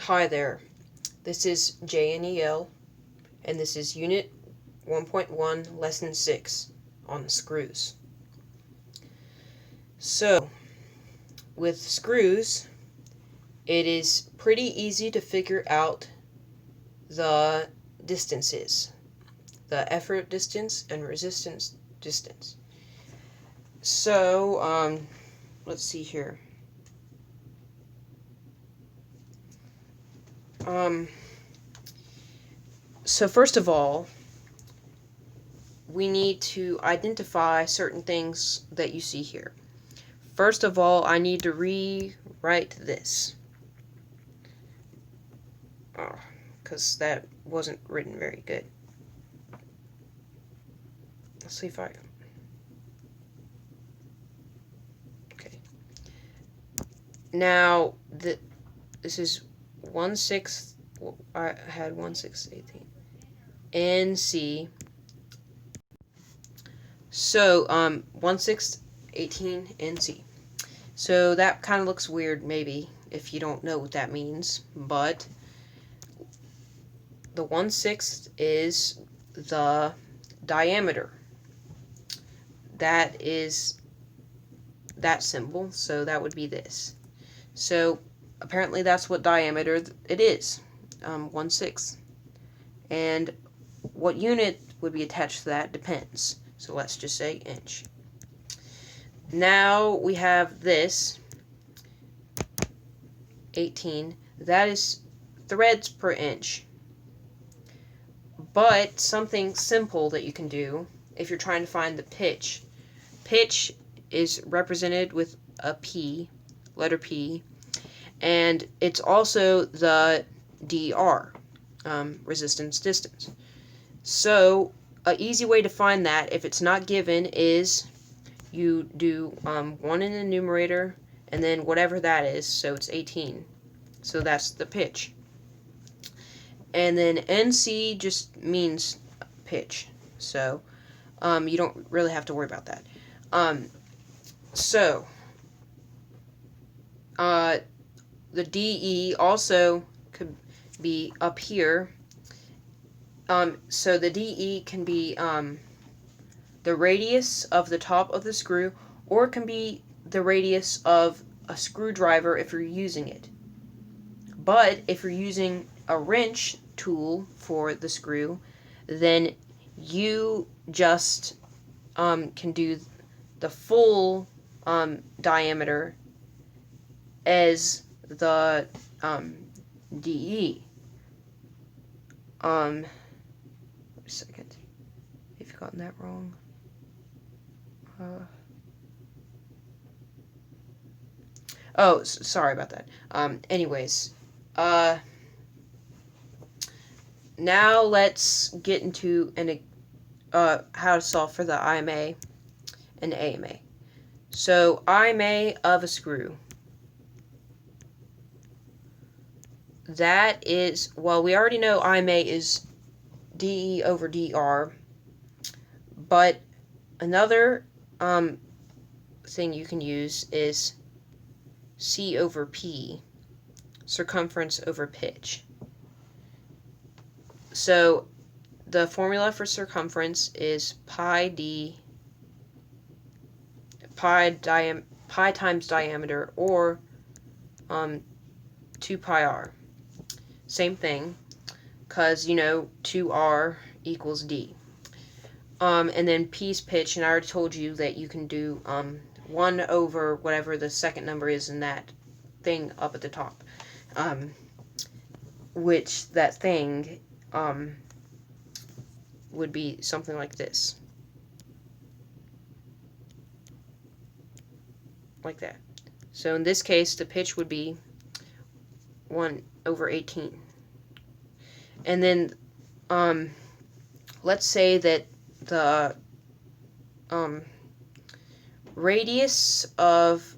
Hi there, this is JNEL, and this is Unit 1.1, Lesson 6, on screws. So, with screws, it is pretty easy to figure out the distances, the effort distance and resistance distance. So, let's see here. So first of all, we need to identify certain things that you see here. First of all, I need to rewrite this. Because that wasn't written very good. Let's see if I... Okay. Now, this is 1/6, I had 1/6/18. NC. So, 1/6/18 NC. So that kind of looks weird, maybe, if you don't know what that means, but the 1/6 is the diameter. That is that symbol, so that would be this. So apparently that's what diameter it is, 1/6. And what unit would be attached to that depends. So let's just say inch. Now we have this 18. That is threads per inch. But something simple that you can do if you're trying to find the pitch. Pitch is represented with a P, letter P, and it's also the DR, resistance distance. So an easy way to find that, if it's not given, is you do 1 in the numerator and then whatever that is, so it's 18. So that's the pitch. And then NC just means pitch, so you don't really have to worry about that. The DE also could be up here. So the DE can be the radius of the top of the screw, or it can be the radius of a screwdriver if you're using it. But if you're using a wrench tool for the screw, then you just can do the full diameter as the DE. Wait a second. If you've gotten that wrong. Sorry about that. Anyways, now let's get into how to solve for the IMA and AMA. So IMA of a screw. That is, well, we already know IMA is DE over DR, but another thing you can use is C over P, circumference over pitch. So the formula for circumference is pi times diameter, or 2 pi r. Same thing, because, 2r equals d. And then P's pitch, and I already told you that you can do 1 over whatever the second number is in that thing up at the top. Which that thing would be something like this. Like that. So in this case, the pitch would be 1 over 18. And then let's say that the radius of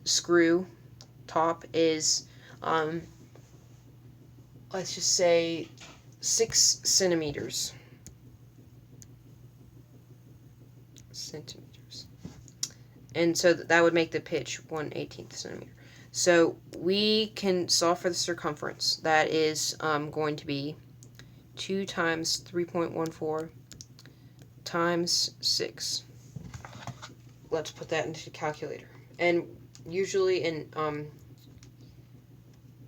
screw top is let's just say 6 centimeters. and so that would make the pitch 1/18 centimeter. So we can solve for the circumference. That is going to be 2 times 3.14 times 6. Let's put that into the calculator. And usually in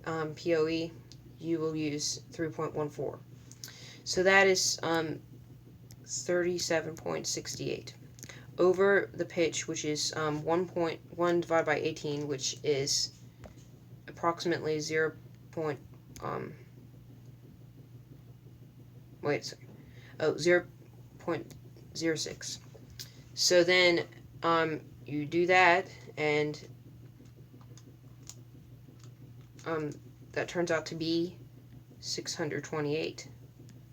POE, you will use 3.14. So that is 37.68 over the pitch, which is 1.1 divided by 18, which is approximately 0. Wait a second. Oh, 0.06. So then you do that, and that turns out to be 628.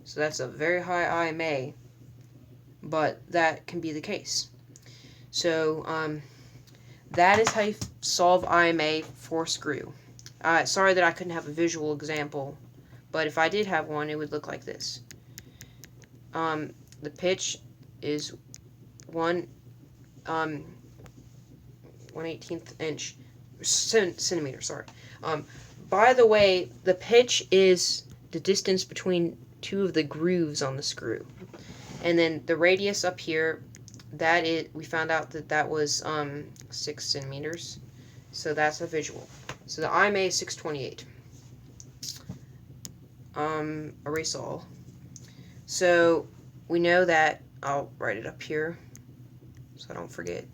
So that's a very high IMA, but that can be the case. So that is how you solve IMA for screw. Sorry that I couldn't have a visual example, but if I did have one, it would look like this. The pitch is 1/18 inch centimeter. Sorry. By the way, the pitch is the distance between two of the grooves on the screw, and then the radius up here. We found out that was 6 centimeters, so that's a visual. So the IMA is 628. Erase all. So we know that, I'll write it up here so I don't forget.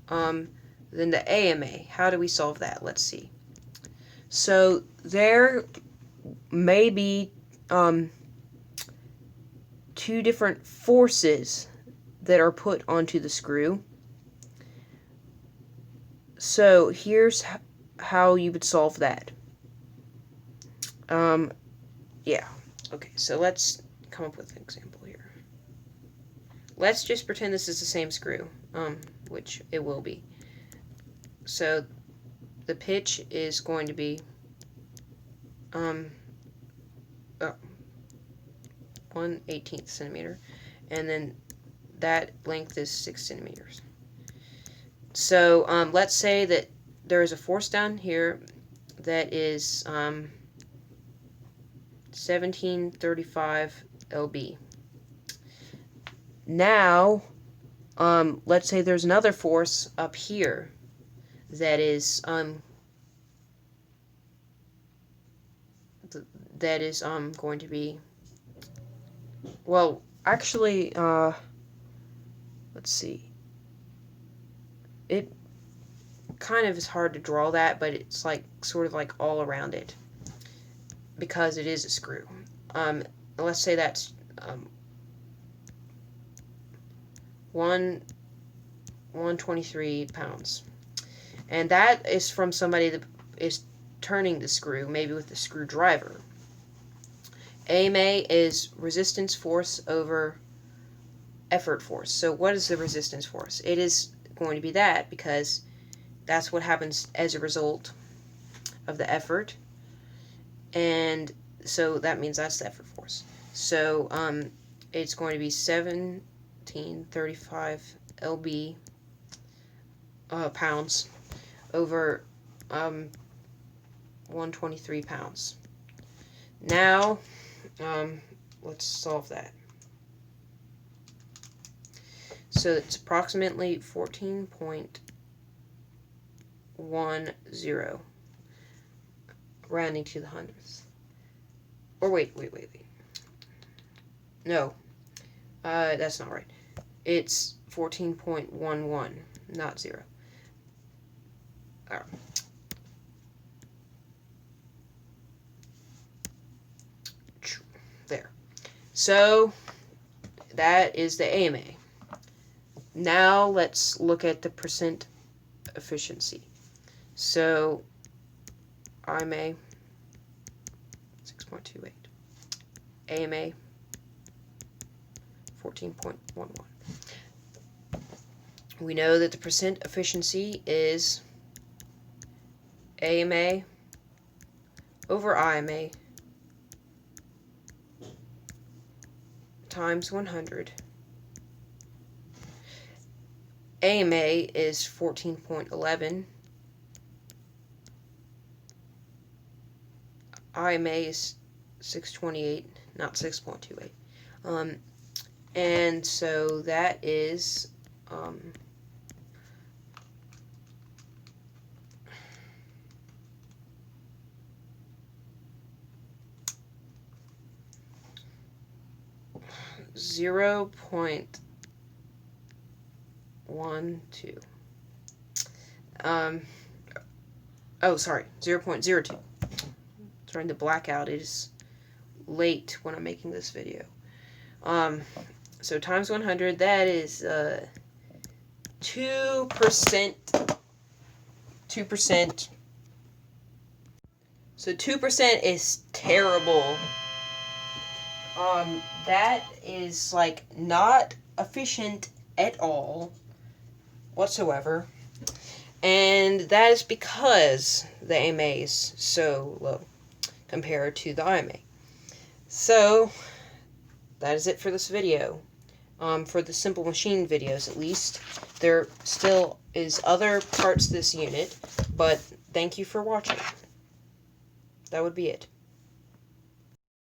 Then the AMA, how do we solve that? Let's see. So there may be two different forces that are put onto the screw. So here's how you would solve that. Yeah. Okay, so let's come up with an example here. Let's just pretend this is the same screw, which it will be. So the pitch is going to be 1/18 centimeter, and then that length is 6 centimeters. So let's say that there is a force down here that is 1735 lb. Now, let's say there's another force up here that is going to be, well, actually, let's see. It kind of is hard to draw that, but it's like sort of like all around it, because it is a screw. Let's say that's 123 pounds, and that is from somebody that is turning the screw, maybe with a screwdriver. AMA is resistance force over effort force. So what is the resistance force? It is going to be that, because that's what happens as a result of the effort, and so that means that's the effort force. So it's going to be 1735 lb pounds over 123 pounds. Now let's solve that. So it's approximately 14.10, rounding to the hundredths. Or wait. No, that's not right. It's 14.11, not 0. There. So that is the AMA. Now let's look at the percent efficiency. So IMA 6.28, AMA 14.11. We know that the percent efficiency is AMA over IMA times 100. AMA is 14.11. IMA is 628, not 6.28. And so that is 0.12. Oh, sorry, 0.02. Starting to black out. It is late when I'm making this video. So times 100, that is 2%. 2%. So 2% is terrible. That is like not efficient at all whatsoever. And that is because the AMA is so low compared to the IMA. So that is it for this video. For the simple machine videos, at least. There still is other parts to this unit, but thank you for watching. That would be it.